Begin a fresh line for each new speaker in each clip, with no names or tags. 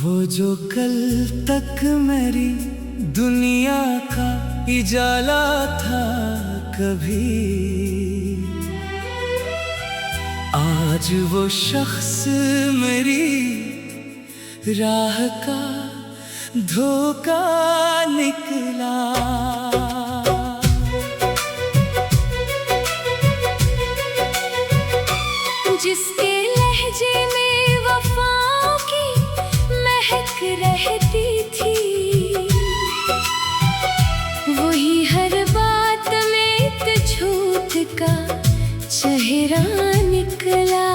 वो जो कल तक मेरी दुनिया का उजाला था कभी, आज वो शख्स मेरी राह का धोखा निकला।
जिसके लहजे में वफाओं की महक रहती थी, वही हर बात में एक झूठ का चेहरा निकला।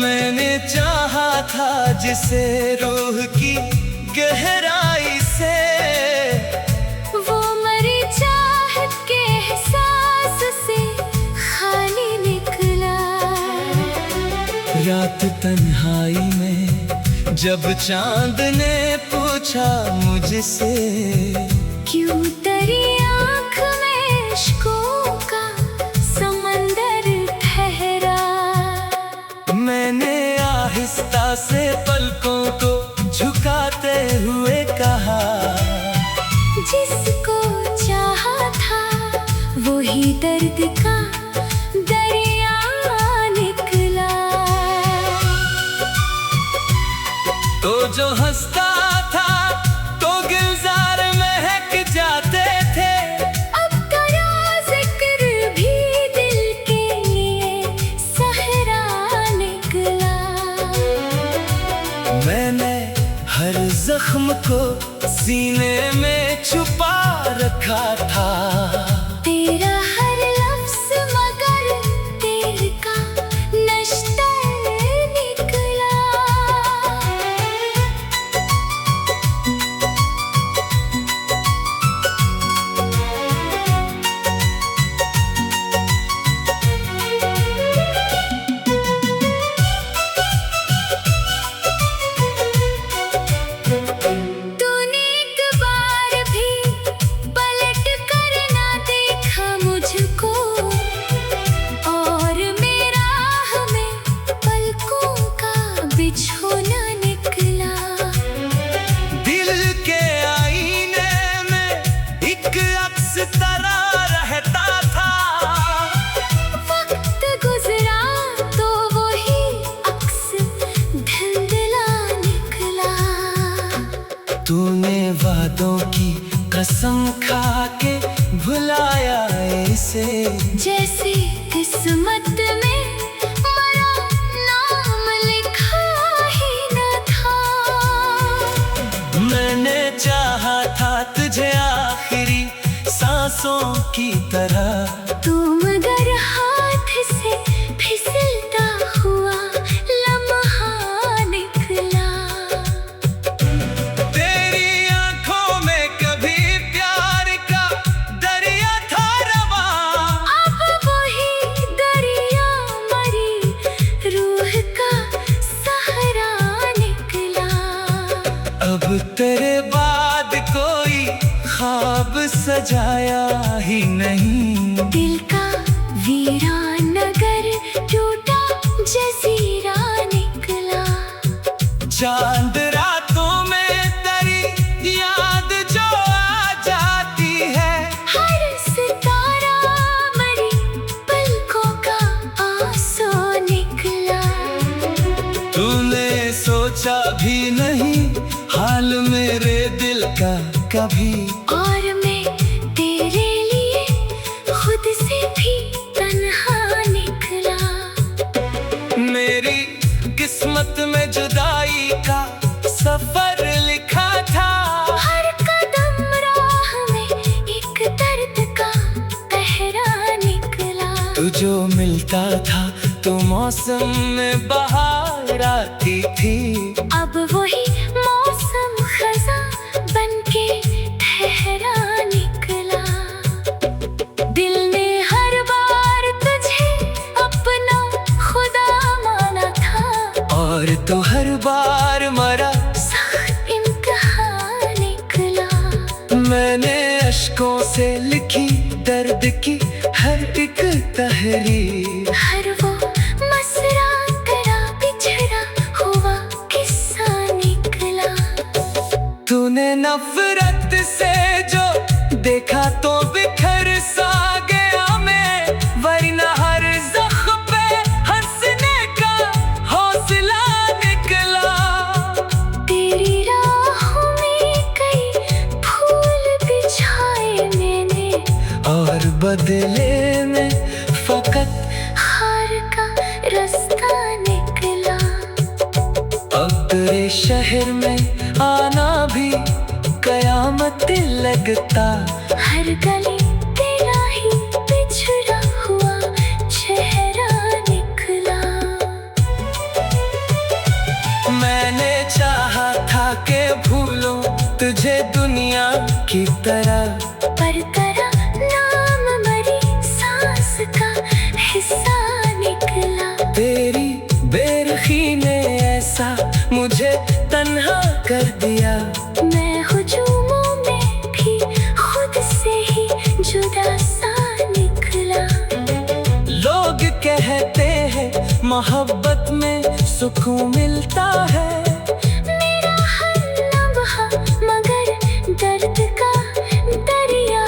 मैंने चाहा था जिसे रूह की गहराई से,
वो मरी चाहत के एहसास से खाली निकला।
रात तन्हाई में जब चांद ने पूछा मुझसे,
क्यों तेरी आँख में इश्कों का समंदर ठहरा।
मैंने आहिस्ता से पलकों को झुकाते हुए कहा,
जिसको चाहा था वही दर्द का दरिया निकला।
तो जो हंसता था तो गुलजार महक जाते थे,
अब तेरा जिक्र भी दिल के लिए सहरा निकला।
मैंने हर जख्म को सीने में छुपा रखा था,
तेरा हर लफ्ज़ मगर दिल का नश्तर निकला। तूने एक बार भी पलट कर ना देखा मुझको, और मेरा हमें पलकों का बिछोना निकला।
दिल के आईने में एक अक्स तरह रहता था,
वक्त गुजरा तो वही अक्स धुंधला निकला।
तूने वादों की कसम खा के भुलाया इसे,
जैसे किस्मत में मरा नाम लिखा ही न था।
मैंने चाहा था तुझे आखिरी सांसों की तरह,
तू मगर हाथ से फिसलता हुआ लम्हा निकला।
तेरी आंखों में कभी प्यार का दरिया था रवा,
अब वही दरिया मरी रूह का सहारा निकला।
अब तेरे बाद कोई ख्वाब सजाया ही नहीं,
दिल का वीरान नगर टूटा जजीरा निकला।
चांद रातों में तेरी याद जो आ जाती है,
हर सितारा मरी पलकों का आंसू निकला।
तूने सोचा भी नहीं हाल मेरे दिल का कभी,
और मैं तेरे लिए खुद से भी तन्हा निकला।
मेरी किस्मत में जुदाई का सफर लिखा था,
हर कदम राह में एक दर्द का पहरा निकला।
तू जो मिलता था तो मौसम में बहार आती थी,
अब वही मौसम खज़ां बनके ठहरा निकला। दिल ने हर बार तुझे अपना खुदा माना था,
और तो हर बार मरा
सख्त इम्तिहान निकला।
मैंने अश्कों से लिखी दर्द की हर एक तहरीर,
हर वो मसरा तेरा बिछड़ा हुआ
तूने नफरत से जो देखा तो बिखर सा गया मैं, वरना हर जख्म पे हंसने का हौसला निकला।
तेरी राहों में कई फूल बिछाए मैंने,
और बदले में फकत
हार का रास्ता निकला।
अब तेरे शहर में आना भी कयामत लगता।
हर गली तेरा ही बिछड़ा हुआ चेहरा निकला।
मैंने चाहा था कि भूलूं तुझे दुनिया की तरह,
पर तेरा नाम मरी सांस का हिस्सा निकला।
तेरी बेरखी ने ऐसा मुझे तन्हा कर दिया।
मैं हुजूमों में भी खुद से ही जुदा सा निकला।
लोग कहते हैं मोहब्बत में सुकून मिलता है,
मेरा हर लम्हा मगर दर्द का दरिया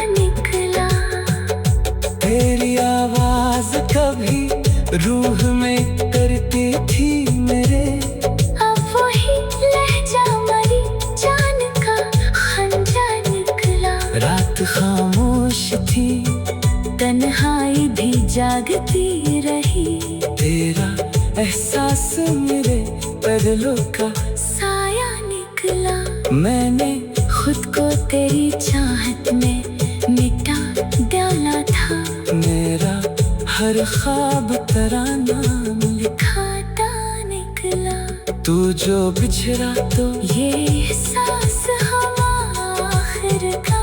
निकला।
तेरी आवाज कभी रूह में करती थी मेरे,
अब वही लहजा मरी जान का खंजा निकला।
रात खामोश थी
तन्हाई भी जागती रही,
तेरा एहसास मेरे बदलों का
साया निकला।
मैंने
खुद को तेरी चाहत में मिटा डाला था,
मेरा हर ख्वाब तेरा नाम
खाता निकला।
तू जो बिछड़ा तो
ये एहसास हवा आखिर का,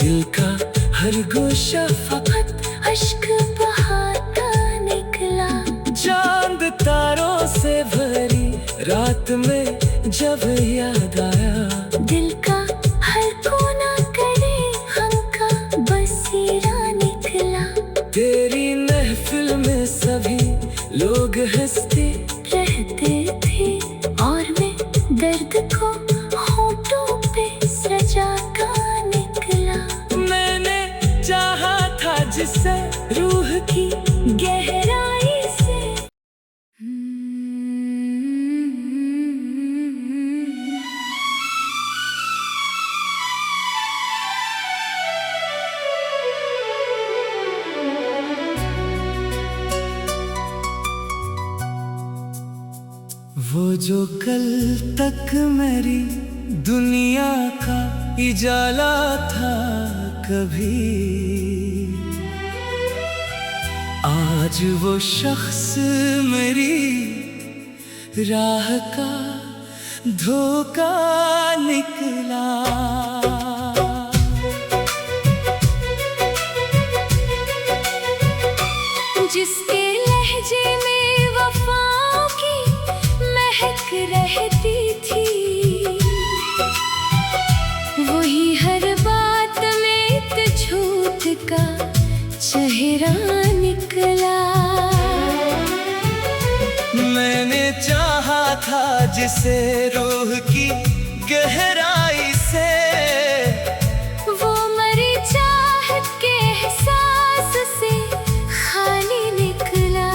दिल का हर गोशा
फकत अश्क बहाता निकला।
चांद तारों से भरी रात में जब याद आया,
दिल का हर कोना करे हम का बसीरा निकला।
तेरी महफिल में सभी लोग हंसते
रहते थे और मैं दर्द को होठों पे सजाता निकला।
मैंने चाहा था जिसे रूह की गहराई से। वो जो कल तक मेरी दुनिया का उजाला था कभी, आज वो शख्स मेरी राह का धोखा निकला।
जिसके लहजे में वफाओं की महक रहती थी, वही हर बात में एक झूठ का चेहरा निकला।
मैंने चाहा था जिसे रूह की गहराई से,
वो मरी चाहत के एहसास से खाली निकला।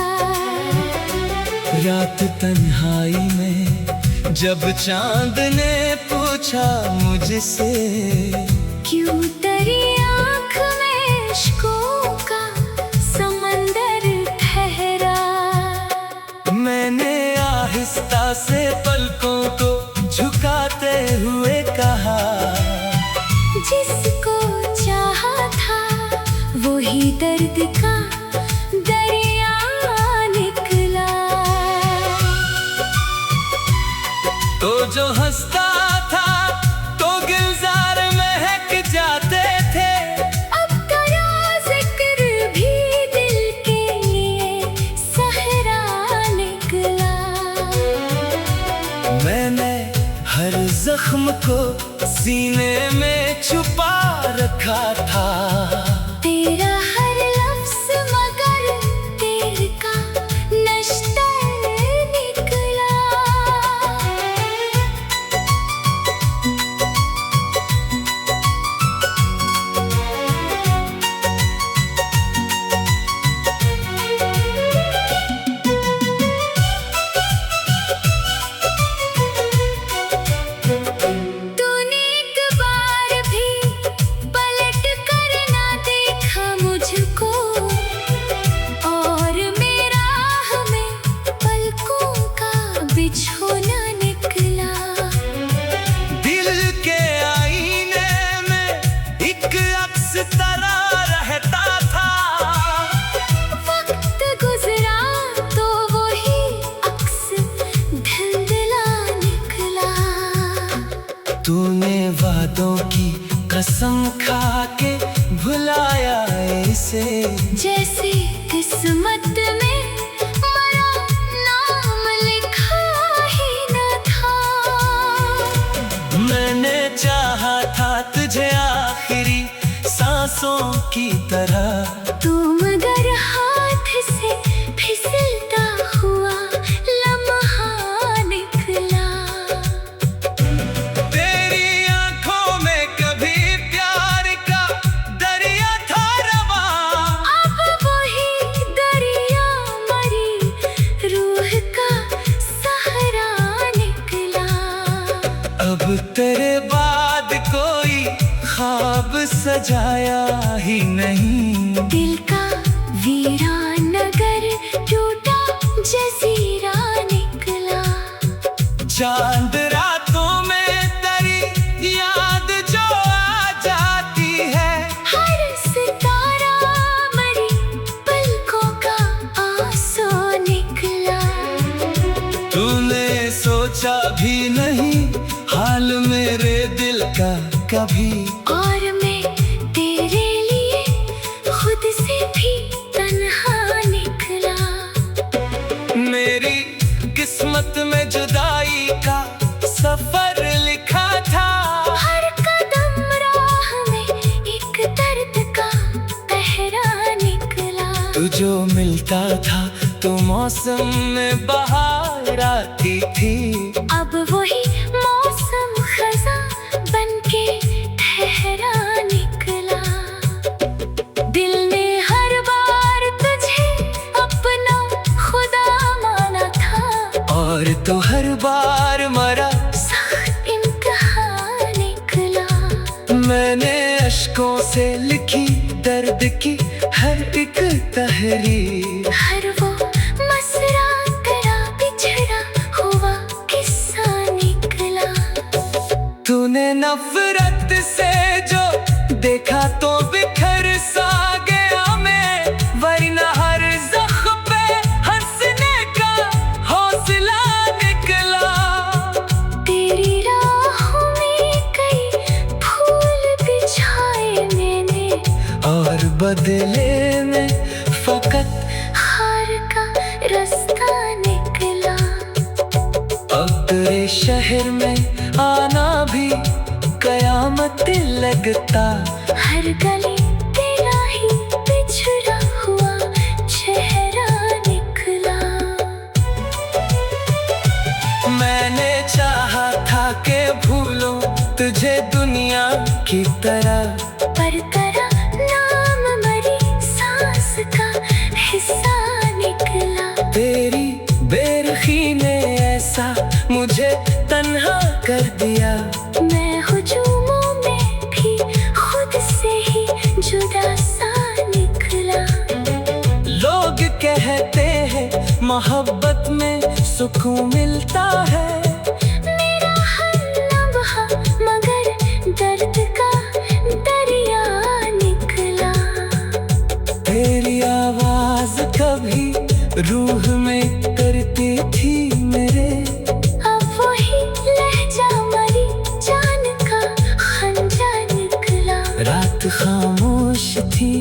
रात तन्हाई में जब चांद ने पूछा मुझसे,
क्यों तेरी आँख में इश्कों का समंदर ठहरा।
मैंने आहिस्ता से पलकों को झुकाते हुए कहा,
जिसको चाहा था वही दर्द का दरिया निकला।
तो जो हंसता था तो गुलजार महक जाते थे,
अब तेरा जिक्र भी दिल के लिए सहरा निकला।
मैंने हर जख्म को सीने में छुपा रखा था,
तेरा हर लफ्ज़ मगर दिल का नश्तर निकला।
तरह।
तू मगर हाथ से फिसलता हुआ लम्हा निकला।
तेरी आंखों में कभी प्यार का दरिया था रवां,
अब वही दरिया मरी रूह का सहारा निकला।
अब तेरे बाद कोई ख्वाब सजाया ही नहीं।
दिल का वीरान नगर टूटा जजीरा निकला।
चांद रातों में तेरी याद जो आ जाती है,
हर सितारा मरी पलकों का आंसू निकला।
तूने सोचा भी नहीं हाल मेरे दिल का कभी।
और मैं तेरे लिए खुद से भी तन्हा निकला।
मेरी किस्मत में जुदाई का सफर लिखा था।
हर कदम राह में एक दर्द का पहरा निकला।
तू जो मिलता था तो मौसम में बहार आती थी।
अब वही मौसम खज़ां बनके ठहरा निकला। दिल ने हर बार तुझे अपना खुदा माना था,
और तो हर बार मरा
सख्त इम्तिहान निकला।
मैंने अश्कों से लिखी दर्द की हर एक तहरीर।
हर वो मसरा तेरा बिछड़ा हुआ किस्सा निकला।
तूने नफरत से जो देखा तो बिखर सा गया मैं, वरना हर जख्म पे हंसने का हौसला निकला।
तेरी राहों में कई फूल बिछाए मैंने,
और बदले में फकत
हार का रास्ता निकला।
अब तेरे शहर में आना भी कयामत लगता।
हर गली तेरा ही बिछड़ा हुआ चेहरा निकला।
मैंने चाहा था कि भूलूं तुझे दुनिया की तरह,
पर तेरा नाम मरी सांस का हिस्सा निकला।
तेरी बेरुखी ने ऐसा मुझे तन्हा कर दिया।
मैं हुजूमों में भी खुद से ही जुदा सा निकला।
लोग कहते हैं मोहब्बत में सुकून मिलता है।
मेरा हर लम्हा मगर दर्द का दरिया निकला।
तेरी आवाज कभी रूह में करती थी मेरे।
अब वही लहजा मरी जान का खंजा निकला।
रात खामोश थी,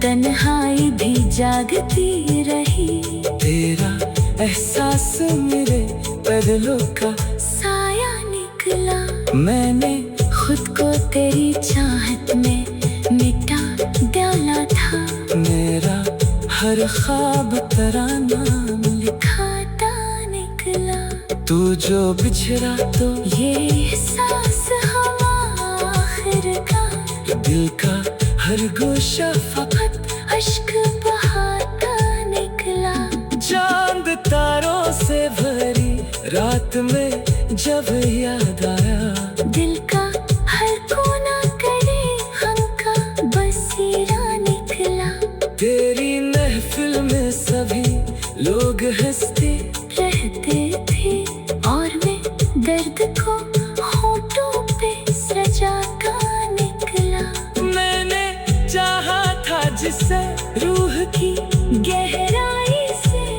तन्हाई भी जागती रही।
तेरा एहसास मेरे बदलों का
साया निकला।
मैंने
खुद को तेरी चाहत में मिटा डाला था।
मेरा हर ख्वाब तेरा नाम लिखा।
खाता निकला।
तू जो बिछड़ा तो
ये एहसास हवा आखिर का।
दिल का हर गोशा
फकत अश्क बहाता निकला।
चांद तारों से भरी रात में जब याद आया।
दिल का हर कोना करे हम का बसेरा निकला।
तेरी महफिल में सभी लोग हंसते
रहते थे, और मैं दर्द को होठों पे सजाता निकला।
मैंने चाहा था जिसे रूह की गहराई से।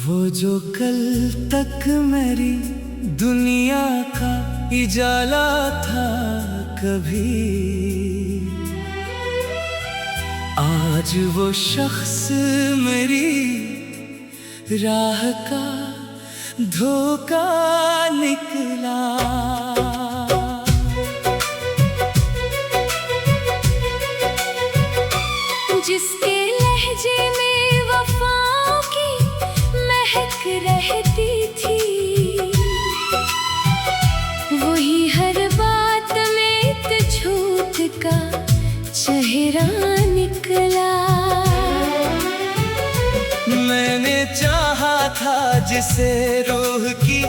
वो जो कल तक मेरी दुनिया का उजाला था, कभी आज वो शख्स मेरी राह का धोखा निकला।
जिसके लहजे में वफाओं की महक रहती थी, वही हर बात में एक झूठ का चेहरा निकला।
मैंने चाहा था जिसे रूह की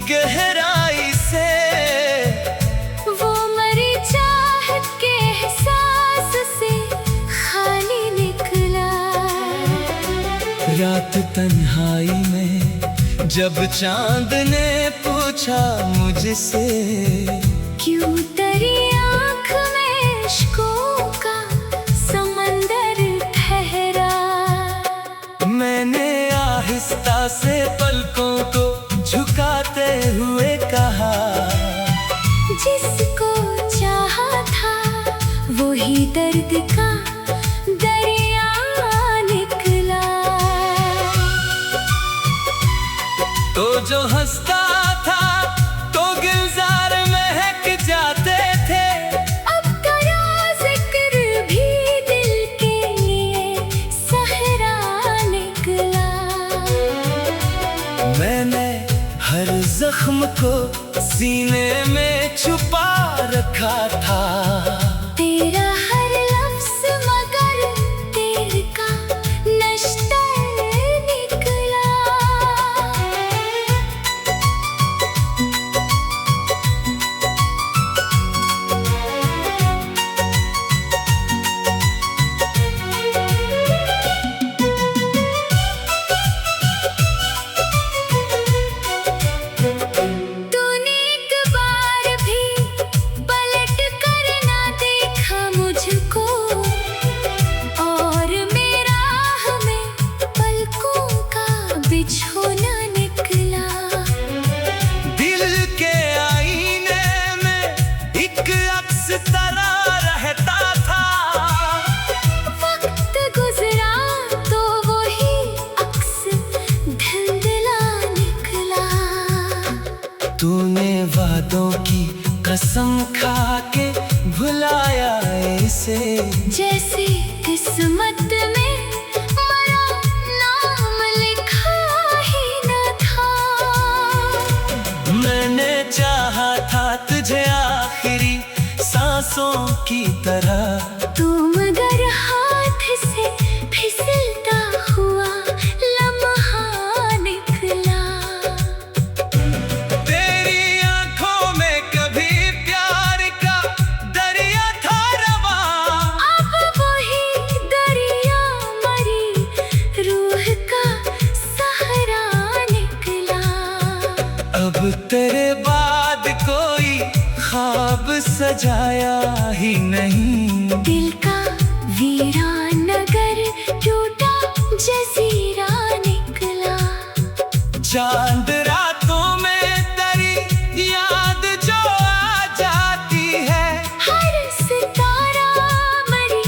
गहराई से,
वो मरी चाहत के एहसास से खाली निकला।
रात तन्हाई में जब चांद ने पूछा मुझसे,
क्यों तेरी आँख में इश्कों का समंदर ठहरा।
मैंने आहिस्ता से पलकों को झुकाते हुए कहा,
जिसको चाहा था वही दर्द का दरिया निकला।
तो जो हंसता था तो गुलजार महक जाते थे,
अब तेरा जिक्र भी दिल के लिए सहरा निकला।
मैंने हर जख्म को सीने में छुपा रखा था।
तेरा हर लफ्ज़ मगर दिल का नश्तर निकला। तूने एक बार भी पलट कर ना देखा मुझको, और मेरा हमें पलकों का बिछोना निकला।
दिल के आईने में एक अक्स तरा रहता था,
वक्त गुजरा तो वही अक्स धुंधला निकला।
तूने वादों की कसम खा के भुलाया इसे,
जैसे किस्मत में मरा नाम लिखा ही न था।
मैंने चाहा था तुझे आखिरी सांसों की तरह,
तू मगर हाथ से फिसलता हुआ लम्हा निकला।
तेरी आंखों में कभी प्यार का दरिया था रवा,
अब वही दरिया मरी रूह का सहारा निकला।
अब तेरे बाद कोई ख्वाब सजाया ही नहीं।
दिल का वीरान नगर टूटा जजीरा निकला।
चांद रातों में तेरी याद जो आ जाती है,
हर सितारा मरी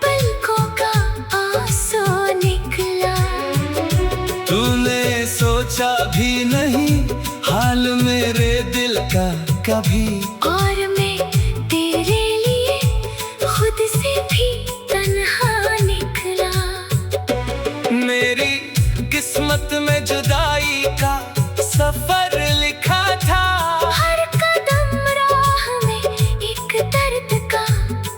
पलकों का आंसू निकला।
तूने सोचा भी नहीं हाल मेरे दिल का कभी,
और मैं तेरे लिए खुद से भी तन्हा निकला।
मेरी किस्मत में जुदाई का सफर लिखा था,
हर कदम राह में एक दर्द का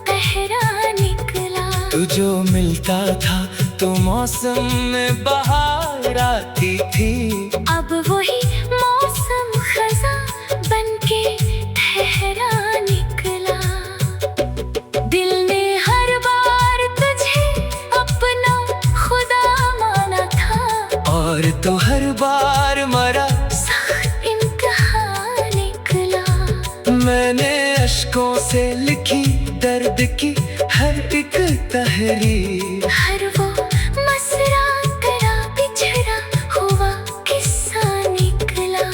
पहरा निकला।
तू जो मिलता था तो मौसम में बहार आती थी,
अब वही मौसम खजा बनके ठहरा निकला। दिल ने हर बार तुझे अपना खुदा माना था,
और तो हर बार मरा
सख्त इम्तिहान निकला।
मैंने अश्कों से लिखी दर्द की हर एक तहरीर,
हर वो मसरा तेरा बिछड़ा हुआ किस्सा निकला।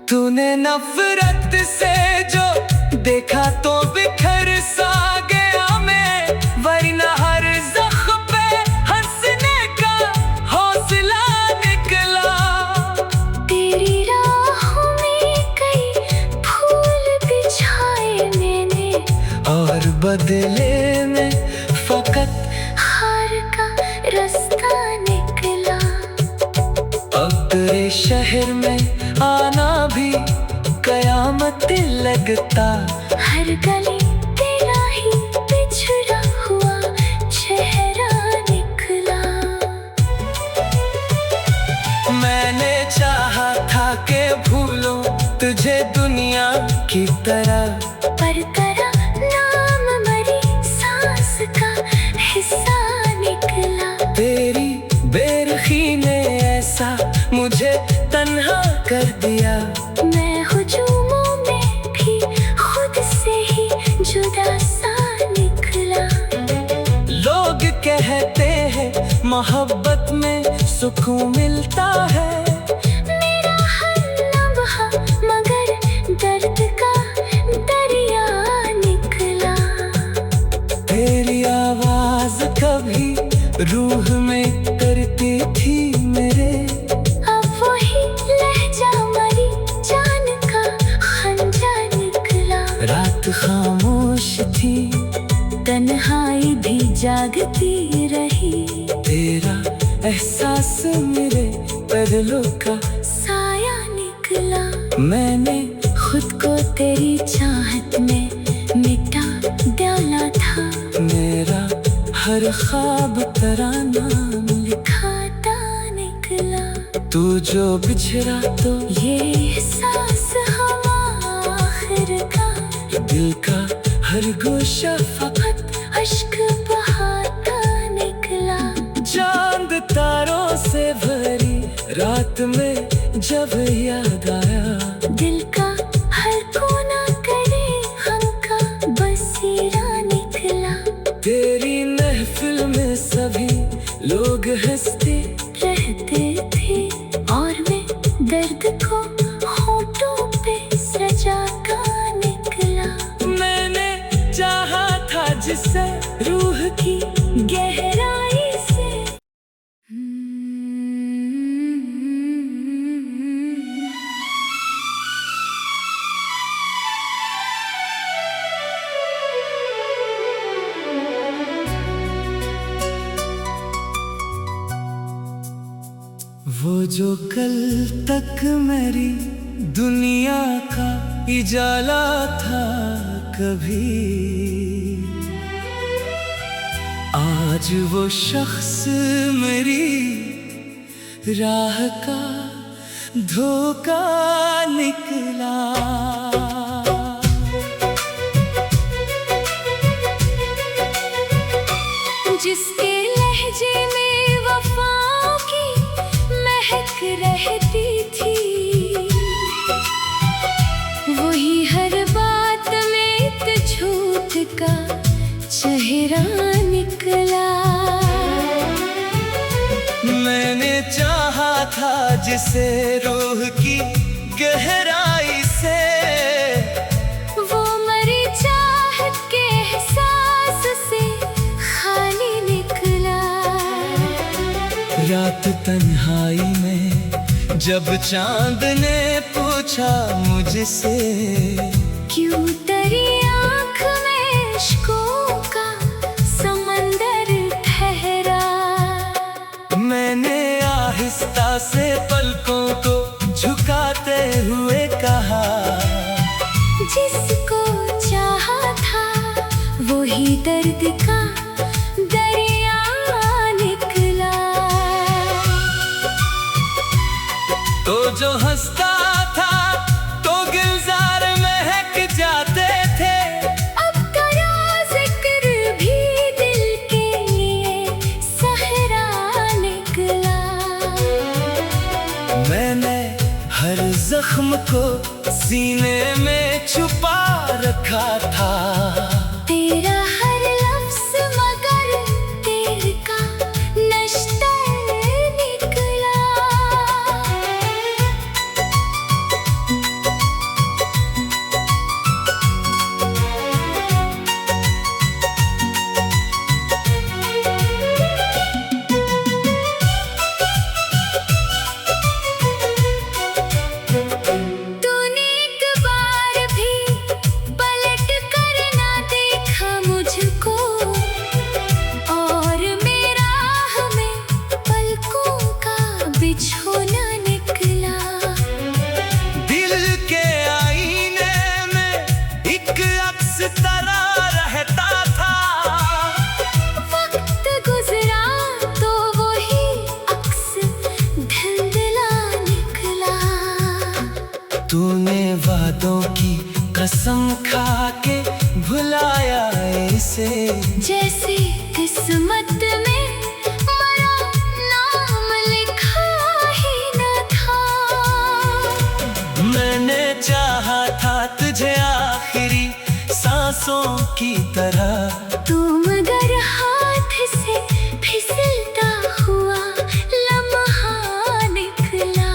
तूने नफरत से जो देखा तो बिखर सा गया मैं, वरना हर जख्म बदले में फकत
हार का रास्ता निकला।
अब तेरे शहर में आना भी कयामत लगता।
हर गली तेरा ही बिछड़ा हुआ चेहरा निकला।
मैंने चाहा था कि भूलूं तुझे दुनिया की तरह,
पर तेरा नाम मरी सांस का हिस्सा निकला।
तेरी बेरुखी ने ऐसा मुझे तन्हा कर दिया।
मैं हुजूमों में भी खुद से ही जुदा सा निकला।
लोग कहते हैं मोहब्बत में सुकून मिलता है।
मेरा हर लम्हा मगर दर्द का दरिया निकला।
तेरी आवाज कभी रूह में करती थी मेरे,
अब वही लहजा मरी जान का खंजा निकला।
रात खामोश थी
तन्हाई भी जागती रही।
तेरा एहसास मेरे बदलों का
साया निकला।
मैंने
खुद को तेरी चाहत में मिटा डाला था।
मेरा हर ख्वाब तेरा नाम
खाता निकला।
तू जो बिछड़ा तो
ये एहसास हवा आखिर का।
दिल का हर गोशा
फकत अश्क बहाता निकला।
चांद तारों से भरी रात में जब याद आया।
दिल का हर कोना करे हम का बसेरा निकला।
तेरी महफिल में सभी लोग हंसते
रहते थे और मैं दर्द को होठों पे सजा का निकला।
मैंने चाहा था जिससे रूह की गहराई से। वो जो कल तक मेरी दुनिया का उजाला था कभी, आज वो शख्स मेरी राह का धोखा निकला।
जिसके लहजे में वफाओं की महक रहती थी, वही हर बात में एक झूठ का चेहरा निकला।
मैंने चाहा था जिसे रूह की गहराई से,
वो मरी चाहत के एहसास से खाली निकला।
रात तन्हाई में जब चांद ने पूछा मुझसे,
क्यों तेरी आँख में इश्कों का समंदर ठहरा।
मैंने आहिस्ता से पलकों को झुकाते हुए कहा,
जिसको चाहा था वही दर्द का दरिया निकला।
तो जो हंसता था तो गुलजार महक जाते थे,
अब तेरा जिक्र भी दिल के लिए सहरा निकला।
मैंने हर जख्म को सीने में छुपा रखा था।
तेरा हर लफ्ज़ मगर तेर का नश्तर निकला। तूने एक बार भी पलट कर ना देखा मुझे।
यादों की कसम खा के भुलाया इसे।
जैसे किस्मत में मेरा नाम लिखा ही न था।
मैंने चाहा था तुझे आखिरी सांसों की तरह।
तू मगर हाथ से फिसलता हुआ लम्हा निकला।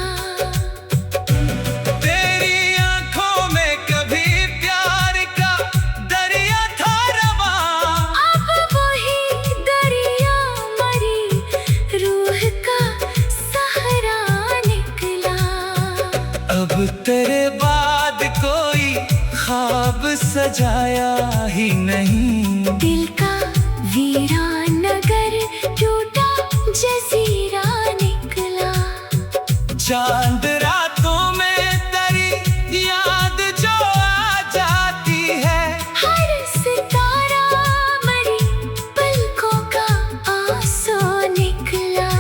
तेरी आंखों में कभी प्यार का दरिया था रवा।
अब वही दरिया मरी रूह का सहारा निकला।
अब तेरे बाद कोई ख्वाब सजाया ही नहीं।
दिल का वीरान नगर टूटा जजीरा निकला।
चांद रातों में तेरी याद जो आ जाती है।
हर सितारा मरी पलकों का आंसू निकला।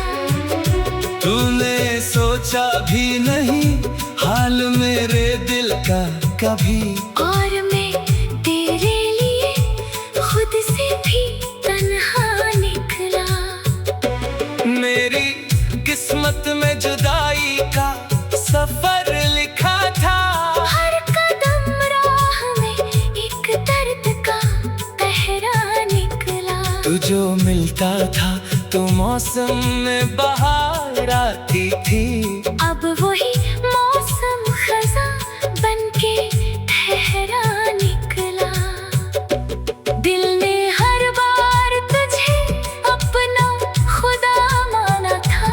तूने सोचा भी नहीं हाल मेरे दिल का कभी।
और मैं तेरे लिए खुद से भी तन्हा निकला।
मेरी किस्मत में जुदाई का सफर लिखा था।
हर कदम राह में एक दर्द का पहरा निकला।
तू जो मिलता था तो मौसम में बहार आती थी।
अब वही मौसम खज़ां बनके ठहरा निकला। दिल ने हर बार तुझे अपना खुदा माना था।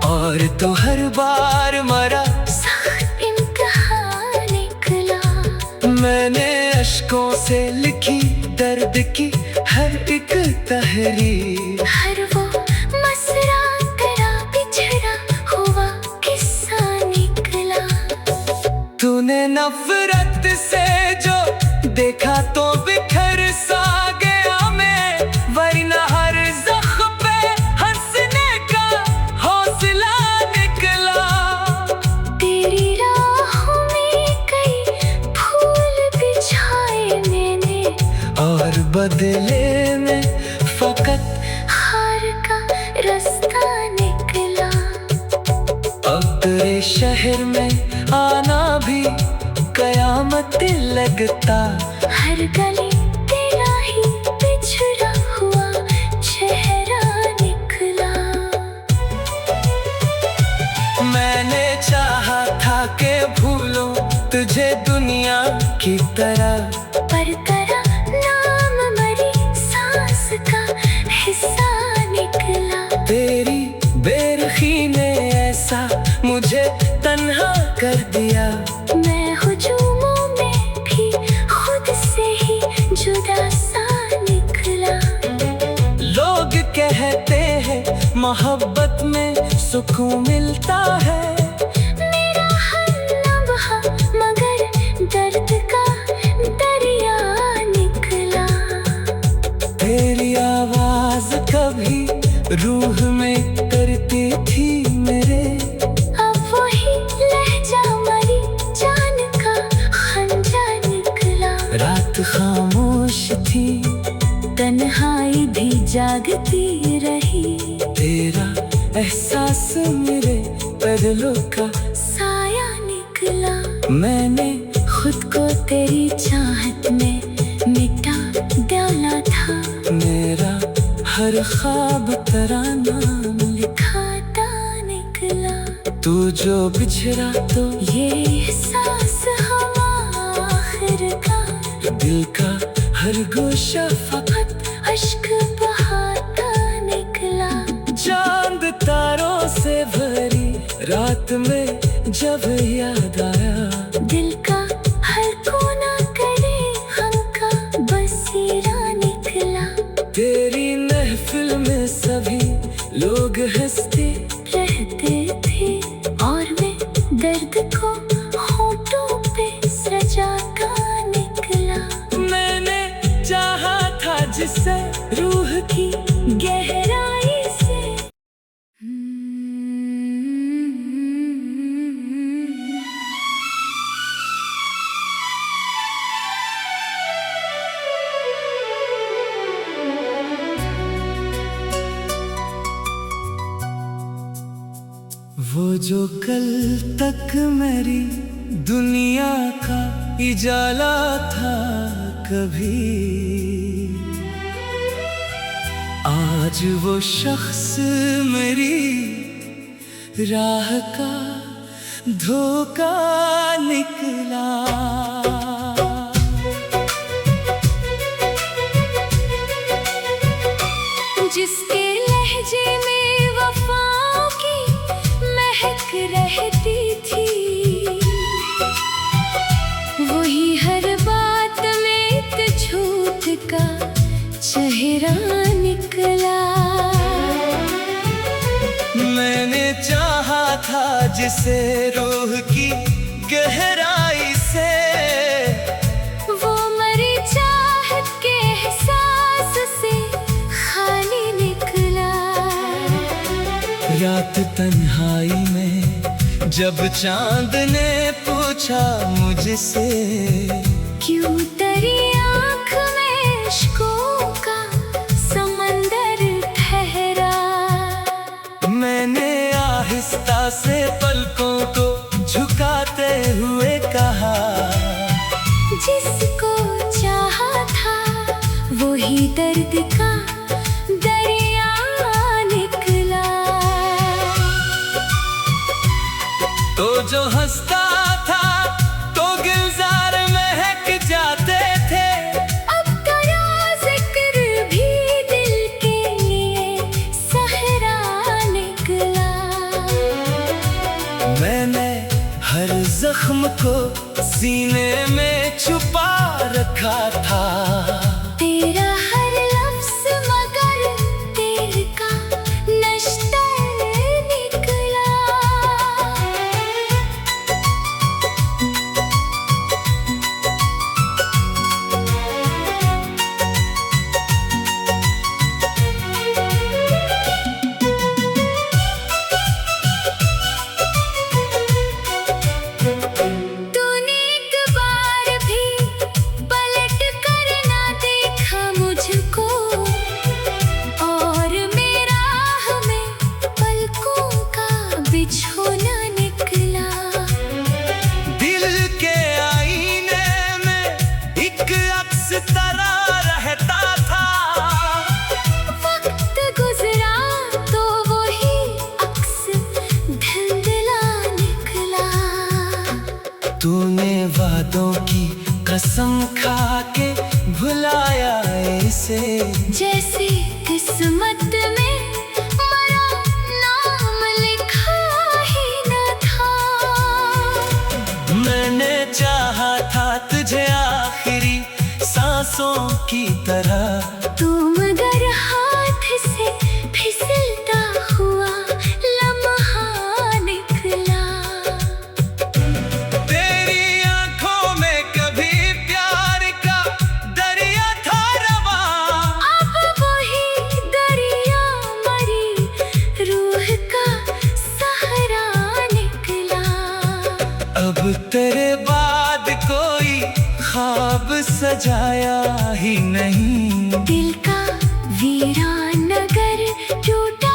और तो हर बार मरा
सख्त इम्तिहान निकला।
मैंने अश्कों से लिखी दर्द की हर एक तहरीर।
हर वो मसरा तेरा बिछड़ा हुआ किस्सा निकला।
तूने नफरत से जो देखा तो बिखर सा गया मैं। वरना हर जख्म पे हंसने का हौसला निकला।
तेरी राहों में कई फूल बिछाए मैंने।
और बदले में फकत
हार का रास्ता निकला।
अब तेरे शहर में आना भी कयामत लगता।
हर गली तेरा ही बिछड़ा हुआ चेहरा निकला।
मैंने चाहा था कि भूलूं तुझे दुनिया की तरह।
पर तेरा नाम मरी सांस का हिस्सा निकला।
तेरी बेरखी ने ऐसा मुझे तन्हा कर दिया।
मैं हुजूमों में भी खुद से ही जुदा सा निकला।
लोग कहते हैं मोहब्बत में सुकून मिलता है।
मेरा हर लम्हा मगर दर्द का दरिया निकला।
तेरी आवाज कभी रूह में करती थी मेरे।
अब वही लहजा मरी जान का खंजा निकला।
रात खामोश थी
तन्हाई भी जागती रही।
तेरा एहसास मेरे बदलों का
साया निकला।
मैंने
खुद को तेरी चाहत में मिटा डाला था।
मेरा हर ख्वाब तेरा नाम
खाता निकला।
तू जो बिछड़ा तो
ये एहसास हवा आखिर का।
दिल का हर गोशा
फकत अश्क बहाता निकला।
चांद तारों से भरी रात में जब याद आया।
दिल का हर कोना करे हम का बसीरा निकला।
तेरी महफिल में सभी लोग हंसते
रहते थे और मैं दर्द को होठों पे सजाता निकला।
मैंने चाहा था जिससे रूह की गहराई से। वो जो कल तक मेरी दुनिया का उजाला था कभी, आज वो शख्स मेरी राह का धोखा निकला।
जिसके लहजे में वफाओं की महक रहती थी, वही हर बात में एक झूठ का चेहरा निकला।
मैंने चाहा था जिसे रूह की गहराई से,
वो मरी चाहत के एहसास से खाली निकला।
रात तन्हाई में जब चांद ने पूछा मुझसे,
क्यों तेरी आँख में इश्कों का समंदर ठहरा।
मैंने आहिस्ता से पलकों को झुकाते हुए कहा,
जिसको चाहा था वही दर्द का दरिया निकला।
तो जो हंसता था तो गुलजार महक जाते थे,
अब तेरा जिक्र भी दिल के लिए सहरा निकला।
मैंने हर जख्म को सीने में छुपा रखा था,
तेरा हर लफ्ज़ मगर दिल का नश्तर निकला। तूने एक बार भी पलट कर ना देखा मुझको, और मेरा हमें पलकों का बिछोना निकला।
दिल के आईने में एक अक्स तरह रहता था,
वक्त गुजरा तो वही अक्स धुंधला निकला।
तूने वादों की कसम खा के भुलाया इसे,
जैसे किस्मत में मरा नाम लिखा ही न था।
मैंने चाहा था तुझे आखिरी सांसों की तरह,
तू मगर हाथ से फिसलता हुआ लम्हा निकला।
तेरी आंखों में कभी प्यार का दरिया था रवा,
अब वही दरिया मरी रूह का सहारा निकला।
अब तेरे बाद कोई ख्वाब सजाया ही नहीं,
दिल का वीरान नगर टूटा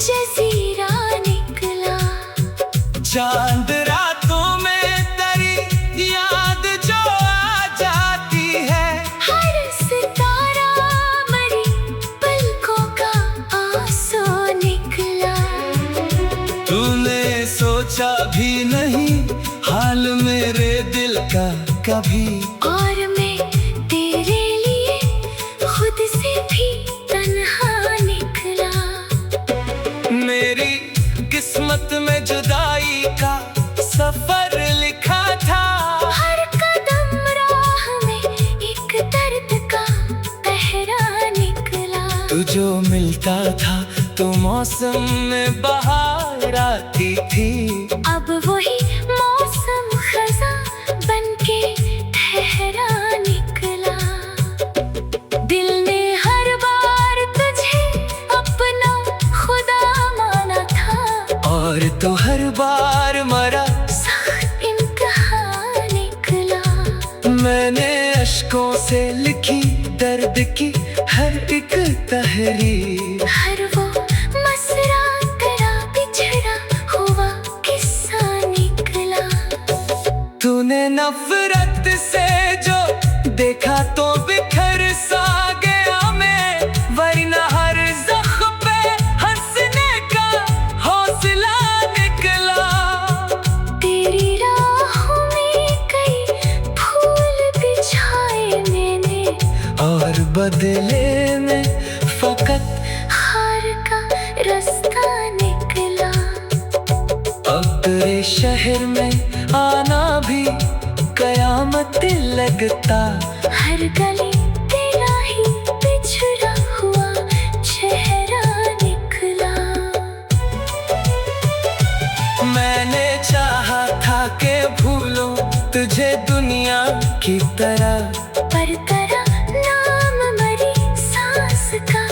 जजीरा निकला।
चांद रातों में तेरी याद जो आ जाती है,
हर सितारा मरी पलकों का आंसू निकला।
तूने सोचा भी नहीं हाल मेरे दिल का कभी,
और मैं तेरे लिए खुद से भी तन्हा निकला।
मेरी किस्मत में जुदाई का सफर लिखा था,
हर कदम राह में एक दर्द का पहरा निकला।
तू जो मिलता था तो मौसम में बहार आती थी,
अब वही मौसम खजा बनके ठहरा निकला। दिल ने हर बार तुझे अपना खुदा माना था,
और तो हर बार मरा
सख्त इम्तिहान निकला।
मैंने अश्कों से लिखी दर्द की हर एक तहरीर,
हर वो मसरा तेरा बिछड़ा हुआ
तूने नफरत से जो देखा तो बिखर सा गया मैं, वरना हर जख्म पे हंसने का हौसला निकला।
तेरी राहों में कई फूल बिछाए मैंने,
और बदले में फकत
हार का रास्ता निकला।
अब तेरे शहर में आना भी कयामत लगता।
हर गली तेरा ही बिछड़ा हुआ चेहरा निकला।
मैंने चाहा था कि भूलूं तुझे दुनिया की तरह,
पर तेरा नाम मरी सांस का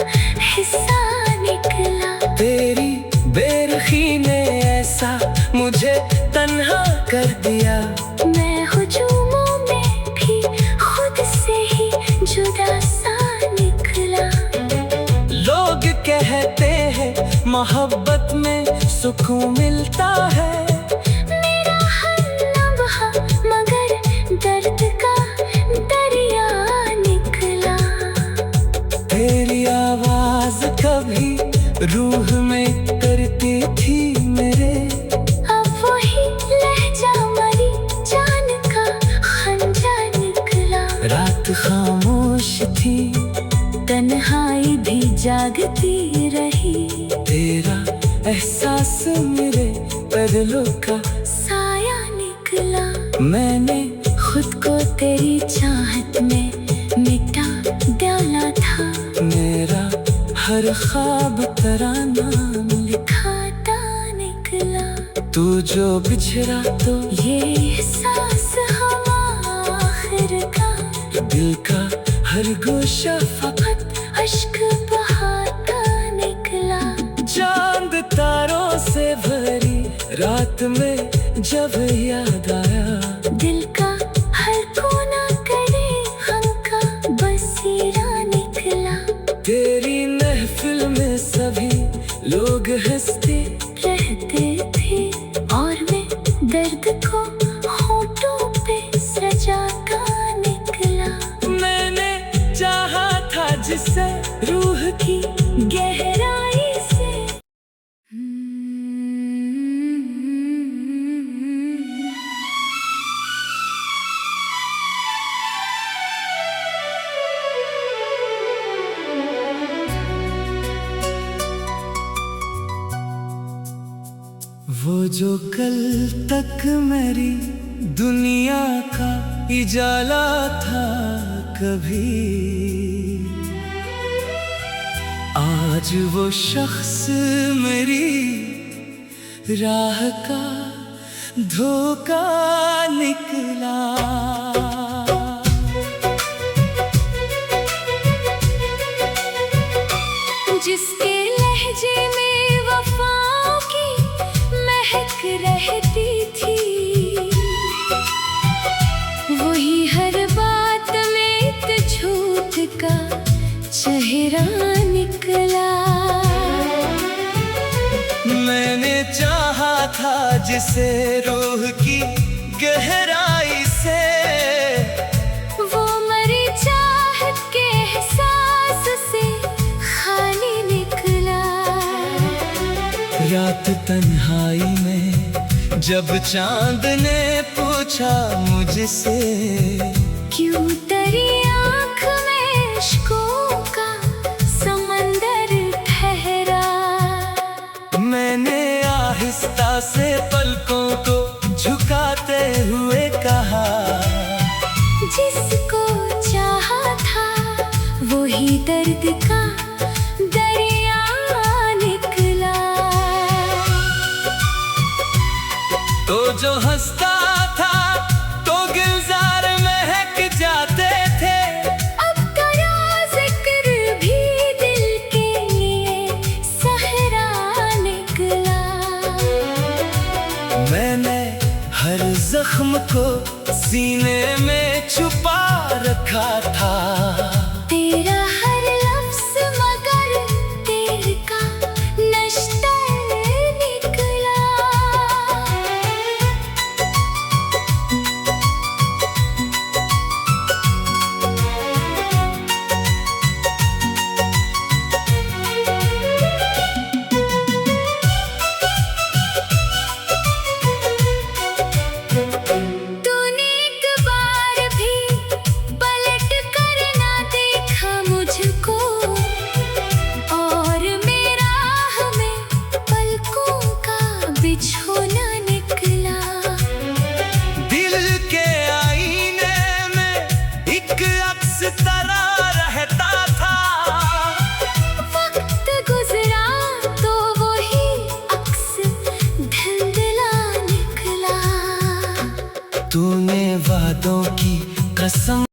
हिस्सा निकला।
तेरी बेरखी ने ऐसा मुझे तन्हा कर दिया।
मैं हुजूमों में भी खुद से ही जुदा सा निकला।
लोग कहते हैं मोहब्बत में सुकून मिलता है,
मेरा हर लम्हा मगर दर्द का दरिया निकला।
तेरी आवाज कभी रूह में करती थी मेरे,
अब वही लहजा मरी जान का खंजा निकला।
रात खामोश थी
तन्हाई भी जागती रही,
तेरा एहसास मेरे बदलों का
साया निकला।
मैंने
खुद को तेरी चाहत में मिटा डाला था,
मेरा हर ख्वाब तेरा नाम
लिखाता निकला।
तू जो बिछड़ा तो
ये एहसास हवा आखिर का,
दिल का हर गोशा
फकत अश्क बहाता निकला।
चांद तारों से भरी रात में जब याद आया,
दिल का हर कोना करे हम का बसीरा निकला।
तेरी महफिल में सभी लोग हंसते
रहते थे और मैं दर्द को होठों पे सजाता निकला।
मैंने चाहा था जिसे रूह की गहराई से। वो जो कल तक मेरी दुनिया का उजाला था कभी, आज वो शख्स मेरी राह का धोखा निकला।
जिसके लहजे में वफाओं की महक रहती थी, वही हर बात में एक झूठ का चेहरा निकला।
मैंने चाहा था जिसे रूह की गहराई से,
वो मरी चाहत के एहसास से खाली निकला।
रात तन्हाई में जब चांद ने पूछा मुझसे,
क्यों तेरी आँख में इश्कों का समंदर ठहरा।
मैंने आहिस्ता से पलकों को झुकाते हुए कहा,
जिसको चाहा था वही दर्द का दरिया निकला।
तो जो हंसता था तो गुलजार महक जाते थे,
अब तेरा जिक्र भी दिल के लिए सहरा निकला।
मैंने हर जख्म को सीने में छुपा रखा था,
तेरा हर लफ्ज़ मगर दिल का नश्तर निकला।
तूने वादों की कसम